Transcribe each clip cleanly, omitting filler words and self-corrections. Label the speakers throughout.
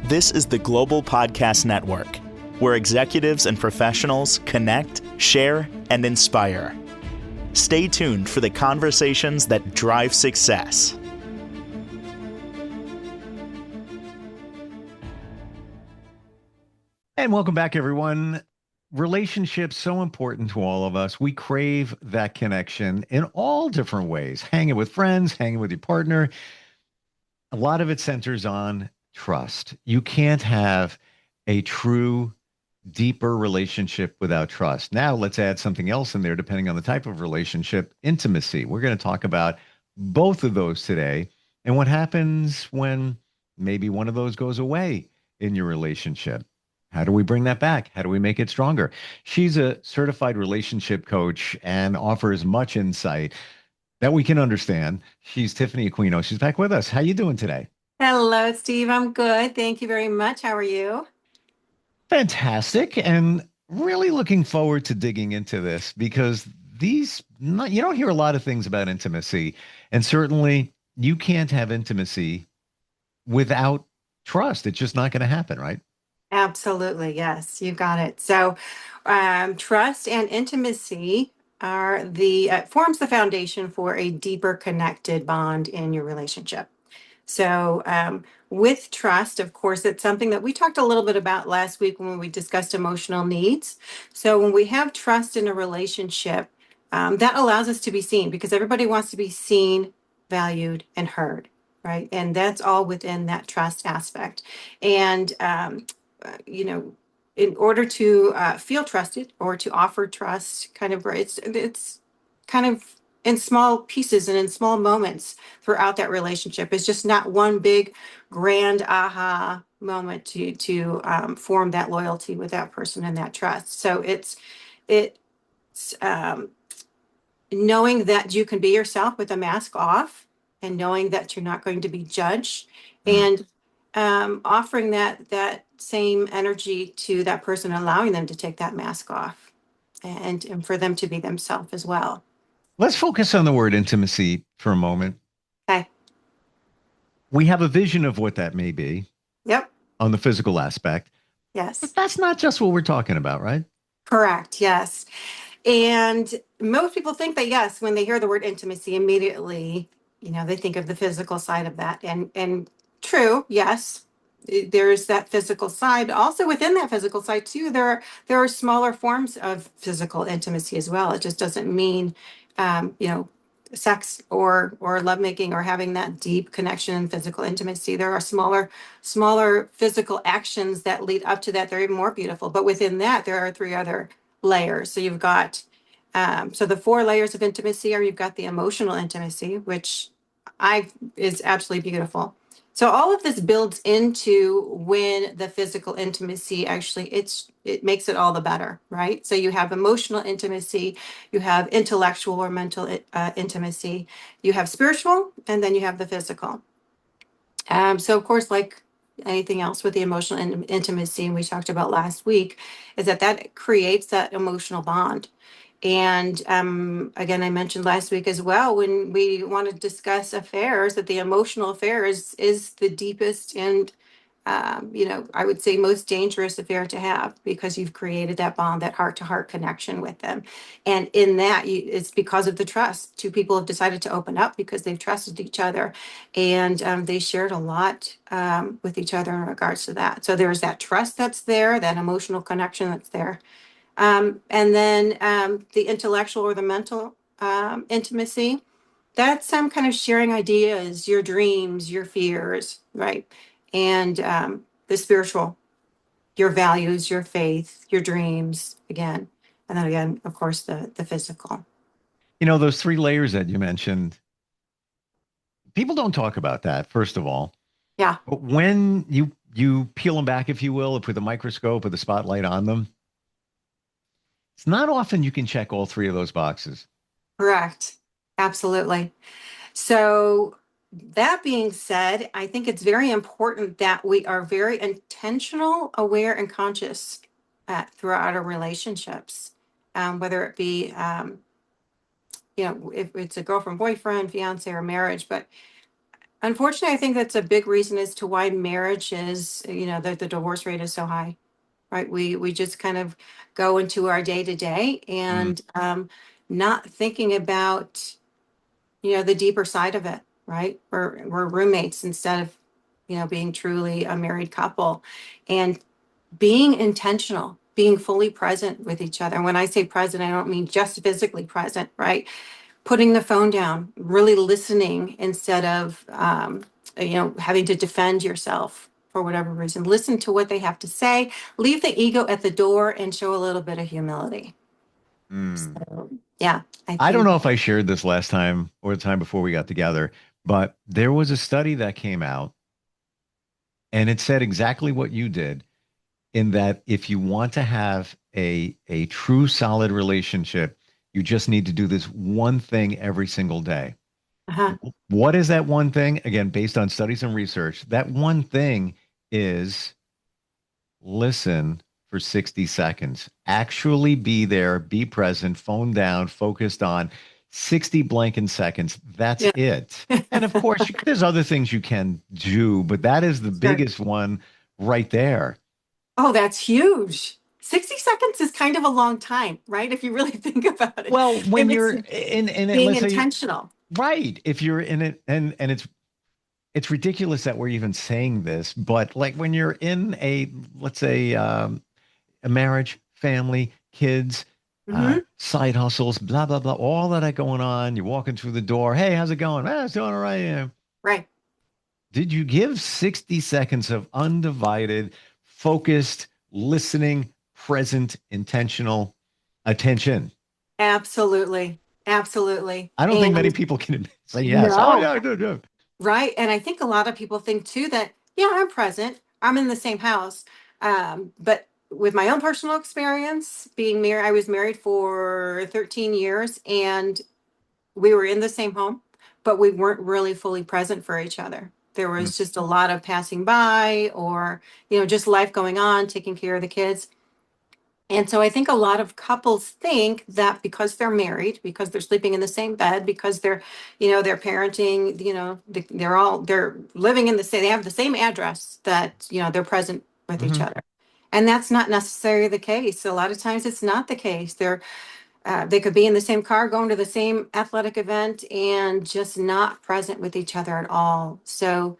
Speaker 1: This is the Global Podcast Network, where executives and professionals connect, share, and inspire. Stay tuned for the conversations that drive success.
Speaker 2: And welcome back, everyone. Relationships so important to all of us. We crave that connection in all different ways. Hanging with friends, hanging with your partner. A lot of it centers on trust. You can't have a true, deeper relationship without trust. Now, let's add something else in there, depending on the type of relationship, intimacy. We're going to talk about both of those today and what happens when maybe one of those goes away in your relationship. How do we bring that back? How do we make it stronger? She's a certified relationship coach and offers much insight that we can understand. She's Tiffany Aquino. She's back with us. How you doing today?
Speaker 3: Hello, Steve. I'm good. Thank you very much. How are you?
Speaker 2: Fantastic. And really looking forward to digging into this because you don't hear a lot of things about intimacy. And certainly you can't have intimacy without trust. It's just not going to happen, right?
Speaker 3: Absolutely. Yes, you got it. So, trust and intimacy are the forms the foundation for a deeper connected bond in your relationship. So, with trust, of course, it's something that we talked a little bit about last week when we discussed emotional needs. So, when we have trust in a relationship, that allows us to be seen because everybody wants to be seen, valued, and heard, right? And that's all within that trust aspect. And, you know, in order to feel trusted or to offer trust, it's kind of in small pieces and in small moments throughout that relationship. It's just not one big grand aha moment to form that loyalty with that person and that trust. So it's knowing that you can be yourself with a mask off and knowing that you're not going to be judged
Speaker 2: Mm.
Speaker 3: and offering that same energy to that person, allowing them to take that mask off and for them to be themselves as well.
Speaker 2: Let's focus on the word intimacy for a moment.
Speaker 3: Okay.
Speaker 2: We have a vision of what that may be
Speaker 3: Yep.
Speaker 2: on the physical aspect, but
Speaker 3: Yes.
Speaker 2: that's not just what we're talking about, right?
Speaker 3: Correct. Yes. And most people think that, yes, when they hear the word intimacy, immediately, they think of the physical side of that. And true, yes, there's that physical side. Also within that physical side too, there are smaller forms of physical intimacy as well. It just doesn't mean, you know, sex or lovemaking or having that deep connection and physical intimacy. There are smaller physical actions that lead up to that. They're even more beautiful. But within that, there are three other layers. So you've got so the four layers of intimacy are you've got the emotional intimacy, which I is absolutely beautiful. So all of this builds into when the physical intimacy actually it makes it all the better, right? So you have emotional intimacy, you have intellectual or mental intimacy, you have spiritual, and then you have the physical. So of course, like anything else with the emotional intimacy, and we talked about last week, is that creates that emotional bond. And again, I mentioned last week as well when we want to discuss affairs that the emotional affair is the deepest and I would say most dangerous affair to have because you've created that bond, that heart to heart connection with them. And in that, it's because of the trust. Two people have decided to open up because they've trusted each other and they shared a lot with each other in regards to that. So there's that trust that's there, that emotional connection that's there. And then the intellectual or the mental intimacy, that's some kind of sharing ideas, your dreams, your fears, right? And the spiritual, your values, your faith, your dreams, again. And then again, of course, the physical.
Speaker 2: You know, those three layers that you mentioned, people don't talk about that, first of all.
Speaker 3: Yeah,
Speaker 2: But when you peel them back, if you will, with a microscope with a spotlight on them, it's not often you can check all three of those boxes.
Speaker 3: correct. Absolutely. So, that being said, I think it's very important that we are very intentional, aware, and conscious throughout our relationships, whether it be, if it's a girlfriend, boyfriend, fiance, or marriage. But Unfortunately, I think that's a big reason as to why marriage is, the divorce rate is so high, right? We just kind of go into our day to day
Speaker 2: Mm,
Speaker 3: and not thinking about, the deeper side of it, right? We're roommates instead of, being truly a married couple, and being intentional, being fully present with each other. And when I say present, I don't mean just physically present, right? Putting the phone down, really listening instead of, having to defend yourself for whatever reason. Listen to what they have to say, leave the ego at the door, and show a little bit of humility.
Speaker 2: mm.
Speaker 3: So, yeah, I
Speaker 2: I don't
Speaker 3: think.
Speaker 2: know if I shared this last time or the time before we got together, but there was a study that came out and it said exactly what you did, in that if you want to have a true solid relationship, you just need to do this one thing every single day.
Speaker 3: Uh-huh.
Speaker 2: What is that one thing? Again, based on studies and research, that one thing is listen for 60 seconds. Actually be there, be present, phone down, focused on 60 blanking seconds. That's
Speaker 3: Yeah.
Speaker 2: it. And of course, there's other things you can do, but that is the
Speaker 3: Sure.
Speaker 2: biggest one right there.
Speaker 3: Oh, that's huge. 60 seconds is kind of a long time, right? If you really think about it.
Speaker 2: Well, when
Speaker 3: And it's
Speaker 2: you're in it,
Speaker 3: being
Speaker 2: let's say,
Speaker 3: intentional.
Speaker 2: right, if you're in it, and it's ridiculous that we're even saying this, but like when you're in a, let's say, a marriage, family, kids,
Speaker 3: Hmm.
Speaker 2: side hustles, blah, blah, blah, all of that going on. You're walking through the door. Hey, how's it going? Ah, it's doing all right. Yeah.
Speaker 3: Right.
Speaker 2: Did you give 60 seconds of undivided, focused, listening, present, intentional attention?
Speaker 3: Absolutely. Absolutely.
Speaker 2: I don't think many
Speaker 3: And
Speaker 2: people can say yes. Oh,
Speaker 3: no,
Speaker 2: yeah, I do, do.
Speaker 3: right. And I think a lot of people think too that, yeah, I'm present, I'm in the same house. But with my own personal experience being married, I was married for 13 years, and we were in the same home, but we weren't really fully present for each other. There
Speaker 2: Mm,
Speaker 3: was just a lot of passing by, or, just life going on, taking care of the kids. And so I think a lot of couples think that because they're married, because they're sleeping in the same bed, because they're parenting, they're living in the same, they have the same address, that, they're present with each
Speaker 2: mhm,
Speaker 3: other. And that's not necessarily the case. A lot of times it's not the case. They could be in the same car going to the same athletic event and just not present with each other at all. So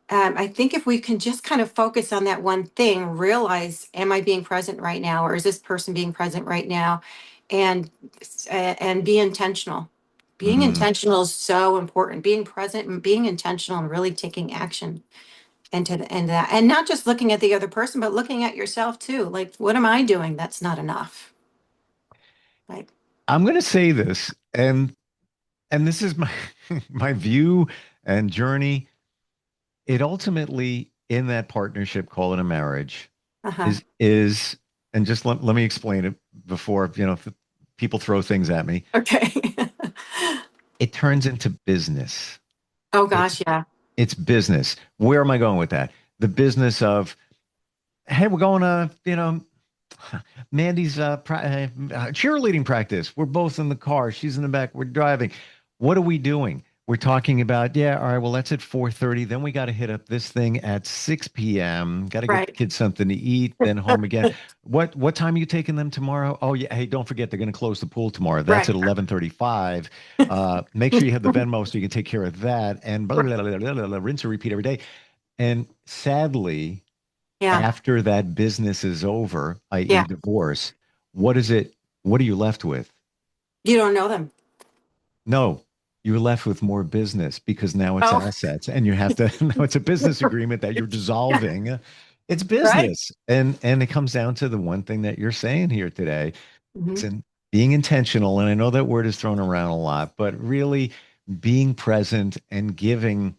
Speaker 3: I think if we can just kind of focus on that one thing, realize, am I being present right now, or is this person being present right now, and be intentional. Being
Speaker 2: mm.
Speaker 3: intentional is so important. Being present and being intentional and really taking action into that, and not just looking at the other person, but looking at yourself too. Like, what am I doing that's not enough? Right.
Speaker 2: I'm going to say this, and this is my my view and journey. It ultimately, in that partnership, call it a marriage,
Speaker 3: Uh-huh.
Speaker 2: is and just let me explain it before, if people throw things at me.
Speaker 3: Okay.
Speaker 2: It turns into business.
Speaker 3: Oh
Speaker 2: It's
Speaker 3: gosh, yeah.
Speaker 2: it's business. Where am I going with that? The business of, hey, we're going to, Mandy's cheerleading practice. We're both in the car. She's in the back. We're driving. What are we doing? We're talking about, yeah, all right, well, that's at 4:30. Then we got to hit up this thing at 6 p.m. Got to get the
Speaker 3: Right.
Speaker 2: kids something to eat, then home again. What time are you taking them tomorrow? Oh, yeah. Hey, don't forget, they're going to close the pool tomorrow. That's at
Speaker 3: Right.
Speaker 2: 11:35. Make sure you have the Venmo so you can take care of that. And blah, blah, blah, blah, blah, blah, rinse and repeat every day. And sadly,
Speaker 3: Yeah.
Speaker 2: after that business is over, i.e.,
Speaker 3: Yeah.
Speaker 2: divorce, what is it? What are you left with?
Speaker 3: You don't know them.
Speaker 2: No, you're left with more business because now it's
Speaker 3: Oh.
Speaker 2: assets and you have to, now it's a business agreement that you're
Speaker 3: Yeah.
Speaker 2: dissolving. It's
Speaker 3: Right.
Speaker 2: business. And it comes down to the one thing that you're saying here today. It's
Speaker 3: Hmm.
Speaker 2: in being intentional. And I know that word is thrown around a lot, but really being present and giving.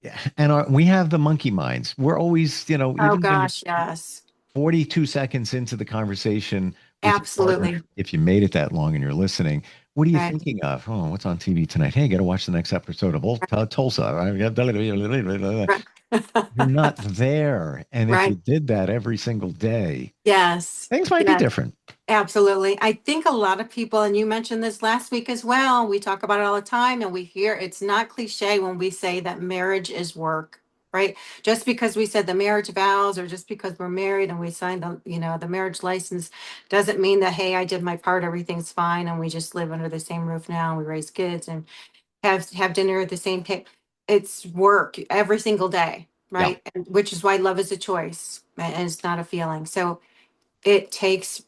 Speaker 2: Yeah. And we have the monkey minds. We're always,
Speaker 3: Oh
Speaker 2: even when you're
Speaker 3: gosh, yes.
Speaker 2: 42 seconds into the conversation with your partner,
Speaker 3: Absolutely.
Speaker 2: if you made it that long and you're listening, what are you
Speaker 3: Right.
Speaker 2: thinking of? Oh, what's on TV tonight? Hey, got to watch the next episode of Tulsa.
Speaker 3: Right.
Speaker 2: You're not there. And if you
Speaker 3: Right.
Speaker 2: did that every single day,
Speaker 3: Yes.
Speaker 2: things might be
Speaker 3: Yes.
Speaker 2: different.
Speaker 3: Absolutely. I think a lot of people, and you mentioned this last week as well, we talk about it all the time, and we hear it's not cliche when we say that marriage is work, right? Just because we said the marriage vows or just because we're married and we signed the marriage license doesn't mean that, hey, I did my part, everything's fine, and we just live under the same roof now, and we raise kids and have dinner at the same table. It's work every single day,
Speaker 2: Yeah.
Speaker 3: right? And which is why love is a choice and it's not a feeling. So it takes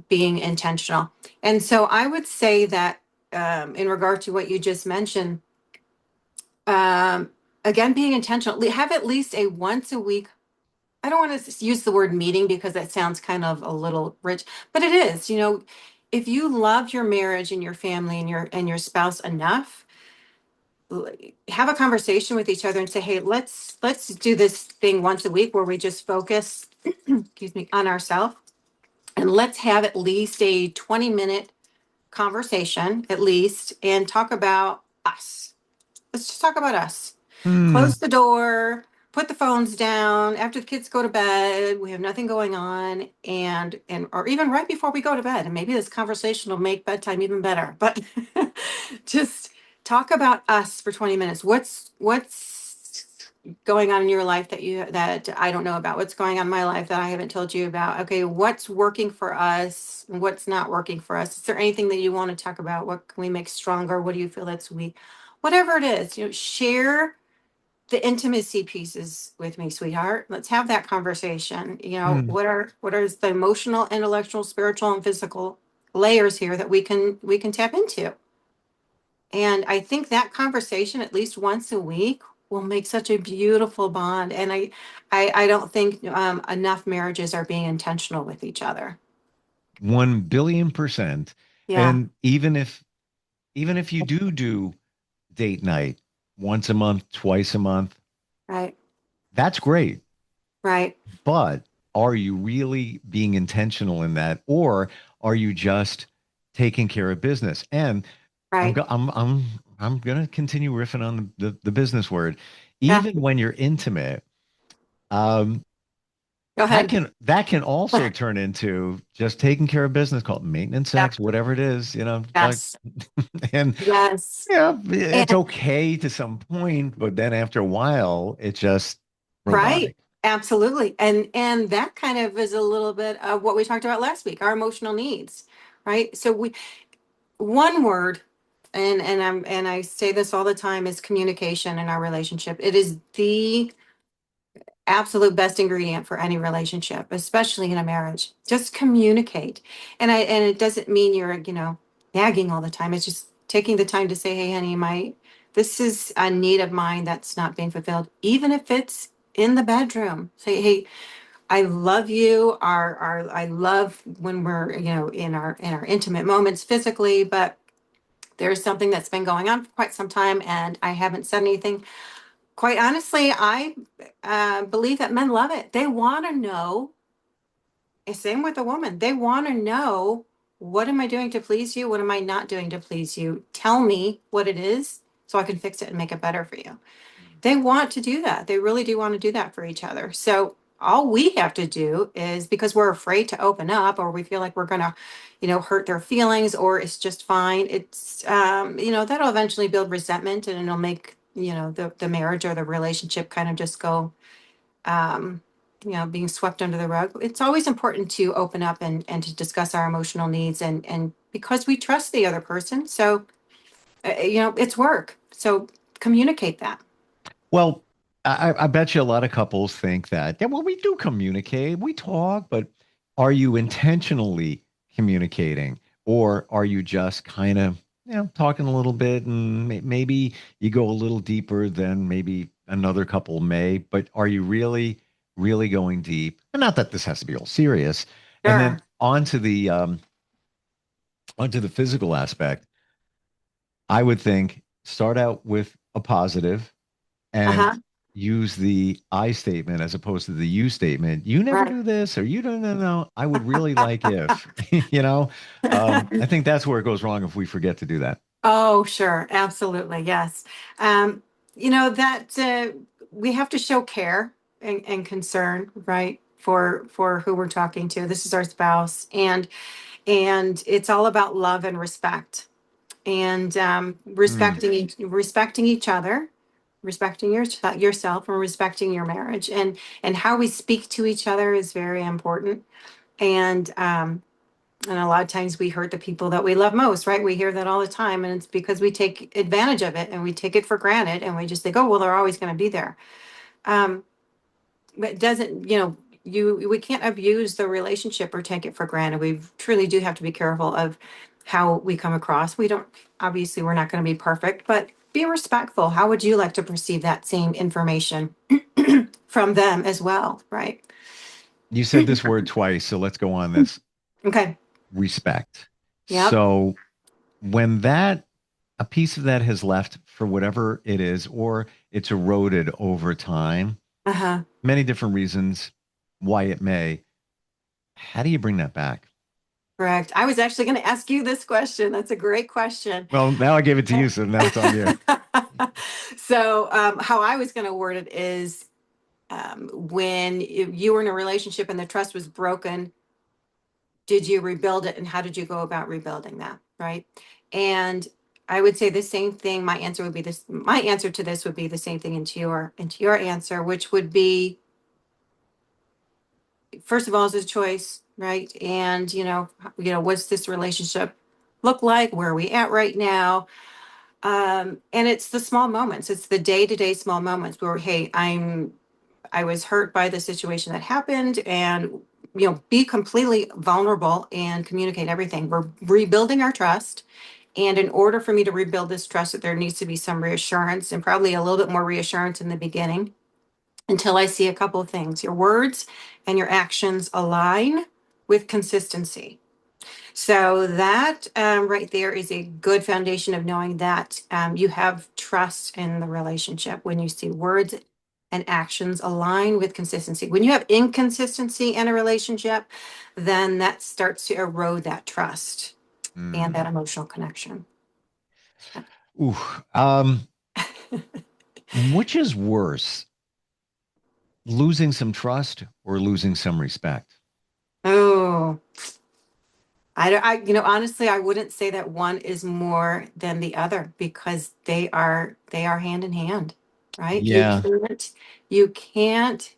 Speaker 3: being intentional. And so I would say that in regard to what you just mentioned, um, again, being intentional, have at least a once a week. I don't want to use the word meeting because that sounds kind of a little rich, but it is. If you love your marriage and your family and your spouse enough, have a conversation with each other and say, hey, let's do this thing once a week where we just focus, excuse me, on ourselves, and let's have at least a 20-minute conversation at least and talk about us. Let's just talk about us.
Speaker 2: Hmm.
Speaker 3: Close the door, put the phones down after the kids go to bed. We have nothing going on, and or even right before we go to bed. And maybe this conversation will make bedtime even better. But just talk about us for 20 minutes. What's going on in your life that I don't know about? What's going on in my life that I haven't told you about? Okay, what's working for us? What's not working for us? Is there anything that you want to talk about? What can we make stronger? What do you feel that's weak? Whatever it is, share the intimacy pieces with me, sweetheart. Let's have that conversation.
Speaker 2: Hmm.
Speaker 3: What are the emotional, intellectual, spiritual, and physical layers here that we can tap into? And I think that conversation at least once a week will make such a beautiful bond. And I don't think enough marriages are being intentional with each other.
Speaker 2: 1 billion%.
Speaker 3: Yeah.
Speaker 2: And even if you do date night once a month, twice a month,
Speaker 3: Right.
Speaker 2: that's great.
Speaker 3: Right.
Speaker 2: But are you really being intentional in that, or are you just taking care of business? And I'm
Speaker 3: Right.
Speaker 2: go- I'm gonna continue riffing on the business word.
Speaker 3: Yeah.
Speaker 2: Even when you're intimate, um,
Speaker 3: Go
Speaker 2: that
Speaker 3: ahead.
Speaker 2: can also turn into just taking care of business, called maintenance
Speaker 3: Yep.
Speaker 2: sex, whatever it is, like,
Speaker 3: Yes.
Speaker 2: and
Speaker 3: Yes.
Speaker 2: yeah, it's
Speaker 3: And
Speaker 2: okay to some point, but then after a while, it's just
Speaker 3: right.
Speaker 2: robotic.
Speaker 3: Absolutely. And that kind of is a little bit of what we talked about last week, our emotional needs. Right. So one word, and I say this all the time, is communication in our relationship. It is the absolute best ingredient for any relationship, especially in a marriage. Just communicate. And it doesn't mean you're, nagging all the time. It's just taking the time to say, hey, honey, this is a need of mine that's not being fulfilled, even if it's in the bedroom. Say, hey, I love you. I love when we're, in our intimate moments physically, but there's something that's been going on for quite some time and I haven't said anything. Quite honestly, I believe that men love it. They want to know. Same with a woman. They want to know, what am I doing to please you? What am I not doing to please you? Tell me what it is so I can fix it and make it better for you. They want to do that. They really do want to do that for each other. So all we have to do is, because we're afraid to open up or we feel like we're going to, hurt their feelings, or it's just fine. That'll eventually build resentment and it'll make, the marriage or the relationship kind of just go, being swept under the rug. It's always important to open up and to discuss our emotional needs, and because we trust the other person. So, it's work. So communicate that.
Speaker 2: Well, I bet you a lot of couples think that, yeah, well, we do communicate, we talk, but are you intentionally communicating, or are you just kind of, talking a little bit, and maybe you go a little deeper than maybe another couple may, but are you really, really going deep? And not that this has to be all serious. And then
Speaker 3: Sure.
Speaker 2: onto the physical aspect, I would think start out with a positive and
Speaker 3: Uh-huh.
Speaker 2: use the I statement as opposed to the you statement. You never
Speaker 3: Right.
Speaker 2: do this, or you don't know. I would really like if, I think that's where it goes wrong if we forget to do that.
Speaker 3: Oh, sure. Absolutely. Yes. Um, that we have to show care and concern, right? For who we're talking to. This is our spouse, and it's all about love and respect, and
Speaker 2: Mm,
Speaker 3: respecting each other, respecting yourself, and respecting your marriage, and how we speak to each other is very important. And a lot of times we hurt the people that we love most, right? We hear that all the time, and it's because we take advantage of it and we take it for granted, and we just think, oh, well, they're always going to be there. Um, but it doesn't, we can't abuse the relationship or take it for granted. We truly do have to be careful of how we come across. We don't, obviously, we're not going to be perfect, but be respectful. How would you like to perceive that same information from them as well, right?
Speaker 2: you said this word twice, so let's go on this.
Speaker 3: Okay.
Speaker 2: Respect.
Speaker 3: Yep.
Speaker 2: So when that a piece of that has left for whatever it is, or it's eroded over time,
Speaker 3: Uh-huh.
Speaker 2: many different reasons why it may, how do you bring that back?
Speaker 3: Correct. I was actually going to ask you this question. That's a great question.
Speaker 2: Well, now I gave it to you, so now it's on you.
Speaker 3: So, how I was going to word it is, when you were in a relationship and the trust was broken, did you rebuild it, and how did you go about rebuilding that? Right. And I would say the same thing. My answer would be this. My answer to this would be the same thing into your answer, which would be, first of all, is a choice, right? And what's this relationship look like? Where are we at right now? And it's the small moments. It's the day-to-day small moments where, hey, I was hurt by the situation that happened, and be completely vulnerable and communicate everything. We're rebuilding our trust. And in order for me to rebuild this trust, there needs to be some reassurance, and probably a little bit more reassurance in the beginning, until I see a couple of things. Your words and your actions align with consistency. So that, right there is a good foundation of knowing that, you have trust in the relationship when you see words and actions align with consistency. When you have inconsistency in a relationship, then that starts to erode that trust and that
Speaker 2: Mm.
Speaker 3: emotional connection.
Speaker 2: Ooh. Um, which is worse, losing some trust or losing some respect?
Speaker 3: Oh, honestly, I wouldn't say that one is more than the other, because they are hand in hand, right?
Speaker 2: Yeah,
Speaker 3: You can't,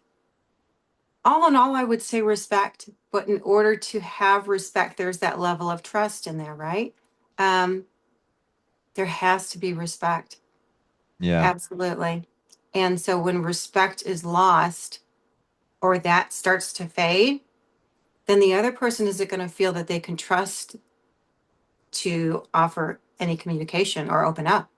Speaker 3: all in all, I would say respect, but in order to have respect, there's that level of trust in there, right? Um, there has to be respect.
Speaker 2: yeah,
Speaker 3: Absolutely. And so when respect is lost, or that starts to fade, then the other person isn't going to feel that they can trust to offer any communication or open up.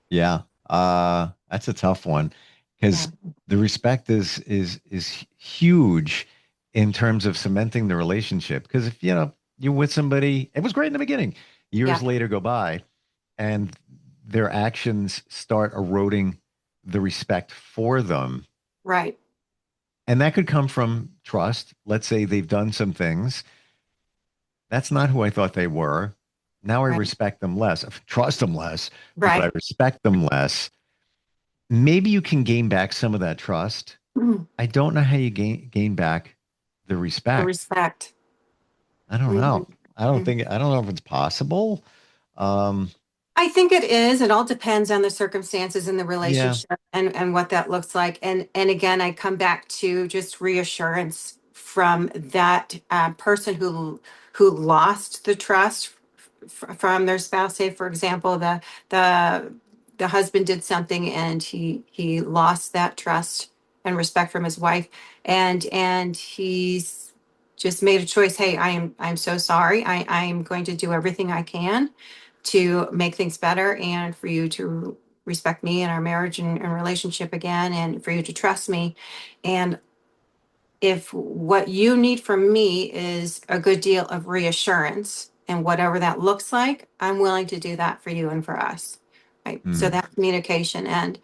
Speaker 2: yeah. That's a tough one
Speaker 3: Yeah.
Speaker 2: because the respect is huge in terms of cementing the relationship. Because if you're with somebody, it was great in the beginning. Years
Speaker 3: Yeah.
Speaker 2: later go by, and their actions start eroding the respect for them.
Speaker 3: Right.
Speaker 2: And that could come from trust. Let's say they've done some things. That's not who I thought they were. Now I
Speaker 3: Right.
Speaker 2: respect them less, trust them less, but I
Speaker 3: Right.
Speaker 2: respect them less. Maybe you can gain back some of that trust.
Speaker 3: Mhm.
Speaker 2: I don't know how you gain back the
Speaker 3: The
Speaker 2: respect.
Speaker 3: respect.
Speaker 2: I don't
Speaker 3: Mhm.
Speaker 2: know. I don't know if it's possible. Um,
Speaker 3: I think it is. It all depends on the circumstances in the
Speaker 2: yeah,
Speaker 3: relationship, and what that looks like. And again, I come back to just reassurance from that, person who lost the trust from their spouse. Say, for example, the the husband did something, and he lost that trust and respect from his wife, and he's just made a choice. Hey, I'm so sorry. I'm going to do everything I can to make things better, and for you to respect me and our marriage and relationship again, and for you to trust me. And if what you need from me is a good deal of reassurance, and whatever that looks like, I'm willing to do that for you and for us. Right. So
Speaker 2: mm,
Speaker 3: that communication, and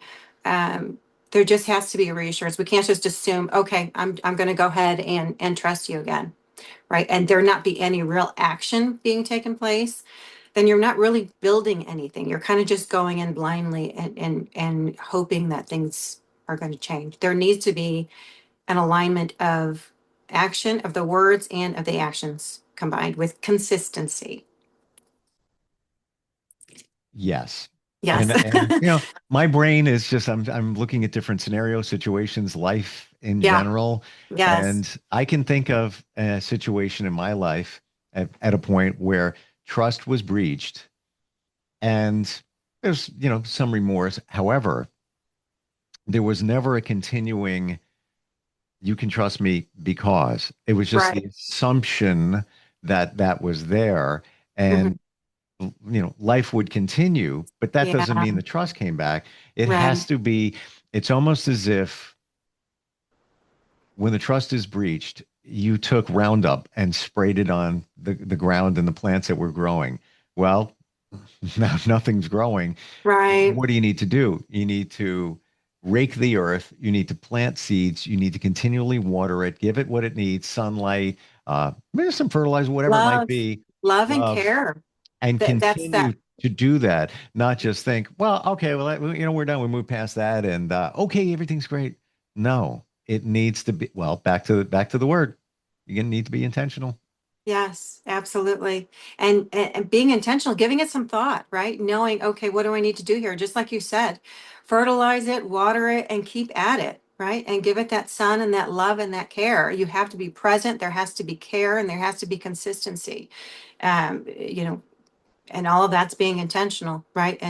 Speaker 3: there just has to be a reassurance. We can't just assume, okay, I'm going to go ahead and trust you again, right? And there not be any real action being taken place, then you're not really building anything. You're kind of just going in blindly, and hoping that things are going to change. There needs to be an alignment of action, of the words and of the actions combined with consistency.
Speaker 2: Yes.
Speaker 3: Yes.
Speaker 2: And my brain is just I'm looking at different scenarios, situations, life in
Speaker 3: Yeah.
Speaker 2: general,
Speaker 3: Yes.
Speaker 2: and I can think of a situation in my life at a point where trust was breached and there's, some remorse. However, there was never a continuing, you can trust me because it was just the
Speaker 3: Right.
Speaker 2: assumption that that was there.
Speaker 3: Hmm.
Speaker 2: And life would continue, but that doesn't
Speaker 3: Yeah.
Speaker 2: mean the trust came back. It
Speaker 3: Right.
Speaker 2: has to be, it's almost as if when the trust is breached, you took Roundup and sprayed it on the ground and the plants that were growing. Well, now nothing's growing.
Speaker 3: Right.
Speaker 2: What do you need to do? You need to rake the earth. You need to plant seeds. You need to continually water it, give it what it needs, sunlight, maybe some fertilizer, whatever it might
Speaker 3: Love,
Speaker 2: be.
Speaker 3: love and
Speaker 2: Love
Speaker 3: care.
Speaker 2: and
Speaker 3: That's
Speaker 2: continue
Speaker 3: that.
Speaker 2: to do that, not just think, well, okay, well, we're done. We move past that, and okay, everything's great. No, it needs to be. Well, back to the word. You're gonna need to be intentional.
Speaker 3: Yes, absolutely. And being intentional, giving it some thought, right? Knowing, okay, what do I need to do here? Just like you said, fertilize it, water it, and keep at it, right? And give it that sun and that love and that care. You have to be present. There has to be care and there has to be consistency. You know, and all of that's being intentional, right?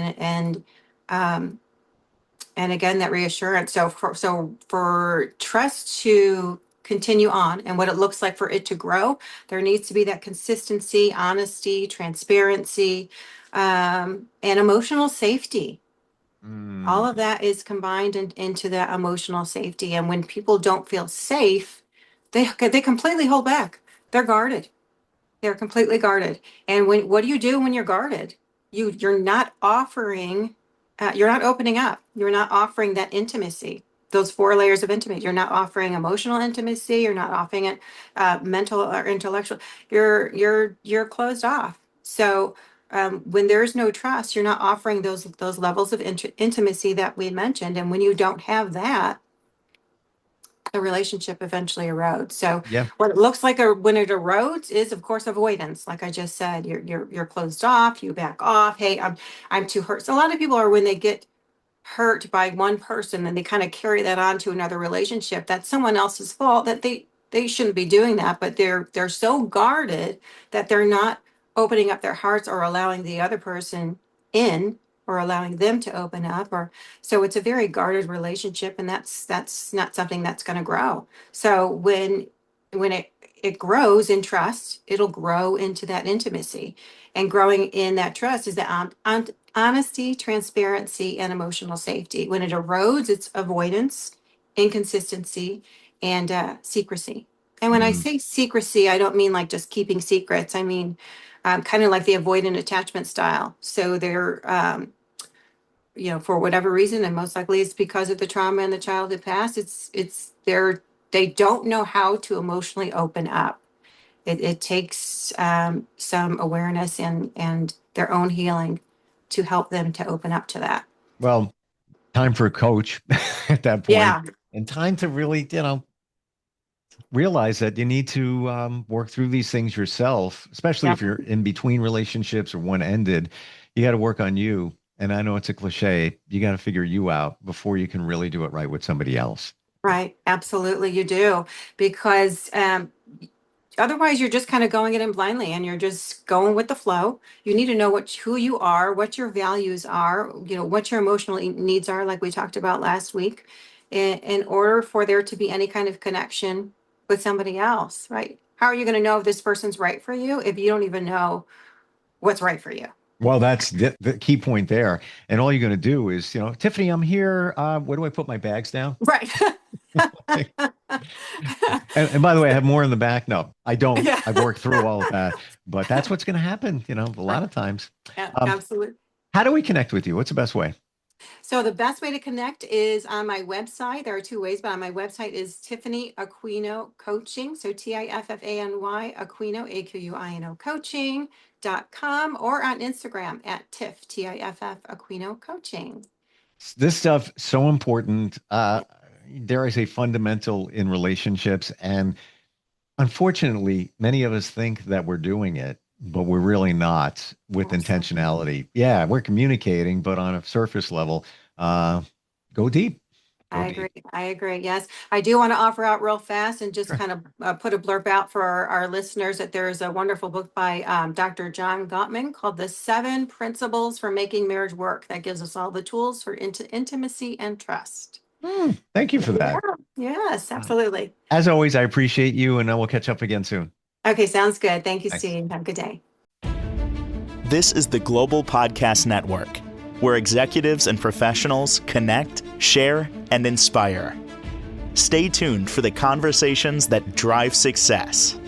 Speaker 3: Um, and again, that reassurance. So for trust to continue on and what it looks like for it to grow, there needs to be that consistency, honesty, transparency, and emotional safety. All
Speaker 2: Mm,
Speaker 3: of that is combined into that emotional safety. And when people don't feel safe, they completely hold back. They're guarded. They're completely guarded. And what do you do when you're guarded? You're not offering, you're not opening up. You're not offering that intimacy, those four layers of intimacy. You're not offering emotional intimacy. You're not offering it mental or intellectual. You're closed off. So when there's no trust, you're not offering those levels of intimacy that we mentioned. And when you don't have that, the relationship eventually erodes. So
Speaker 2: yeah.
Speaker 3: what it looks like when it erodes is, of course, avoidance. Like I just said, you're closed off, you back off. Hey, I'm too hurt. So a lot of people are when they get hurt by one person and they kind of carry that on to another relationship. That's someone else's fault that they shouldn't be doing that, but they're so guarded that they're not opening up their hearts or allowing the other person in or allowing them to open up or so it's a very guarded relationship and that's not something that's going to grow. So when it grows in trust, it'll grow into that intimacy and growing in that trust is that honesty, transparency, and emotional safety. When it erodes, it's avoidance, inconsistency, and secrecy. And when I
Speaker 2: Mm.
Speaker 3: say secrecy, I don't mean like just keeping secrets. I mean kind of like the avoidant attachment style. So they're, for whatever reason, and most likely it's because of the trauma in the childhood past. They don't know how to emotionally open up. It takes some awareness and their own healing to help them to open up to that.
Speaker 2: Well, time for a coach at that point,
Speaker 3: Yeah,
Speaker 2: and time to really, realize that you need to work through these things yourself, especially
Speaker 3: yeah,
Speaker 2: if you're in between relationships or one ended. You got to work on you. And I know it's a cliche. You got to figure you out before you can really do it right with somebody else.
Speaker 3: right. Absolutely, you do. Because otherwise, you're just kind of going it in blindly and you're just going with the flow. You need to know who you are, what your values are, what your emotional needs are, like we talked about last week, in order for there to be any kind of connection with somebody else, right? How are you going to know if this person's right for you if you don't even know what's right for you?
Speaker 2: Well, that's the key point there. And all you're going to do is, Tiffany, I'm here. Where do I put my bags down?
Speaker 3: Right.
Speaker 2: And by the way, I have more in the back. No, I don't.
Speaker 3: Yeah.
Speaker 2: I've worked through all of that, but that's what's going to happen, a lot of times. Um,
Speaker 3: Absolutely.
Speaker 2: how do we connect with you? What's the best way?
Speaker 3: So the best way to connect is on my website. There are two ways, but on my website is Tiffany Aquino Coaching. So Tiffany Aquino, Aquino coaching.com or on Instagram at Tiff, Tiff Aquino Coaching.
Speaker 2: This stuff so important. Dare I say, fundamental in relationships. And unfortunately, many of us think that we're doing it, but we're really not with
Speaker 3: Absolutely.
Speaker 2: intentionality. Yeah, we're communicating, but on a surface level, uh, go deep. Go
Speaker 3: I agree.
Speaker 2: deep.
Speaker 3: I agree. Yes. I do want to offer out real fast and just
Speaker 2: Sure.
Speaker 3: kind of put a blurb out for our listeners that there is a wonderful book by Dr. John Gottman called The 7 Principles for Making Marriage Work that gives us all the tools for intimacy and trust.
Speaker 2: Thank you for
Speaker 3: Yeah.
Speaker 2: that.
Speaker 3: Yes,
Speaker 2: Uh,
Speaker 3: absolutely.
Speaker 2: As always, I appreciate you, and we'll catch up again soon.
Speaker 3: Okay, sounds good. Thank you,
Speaker 2: Thanks.
Speaker 3: Steve. Have a good day.
Speaker 1: This is the Global Podcast Network, where executives and professionals connect, share, and inspire. Stay tuned for the conversations that drive success.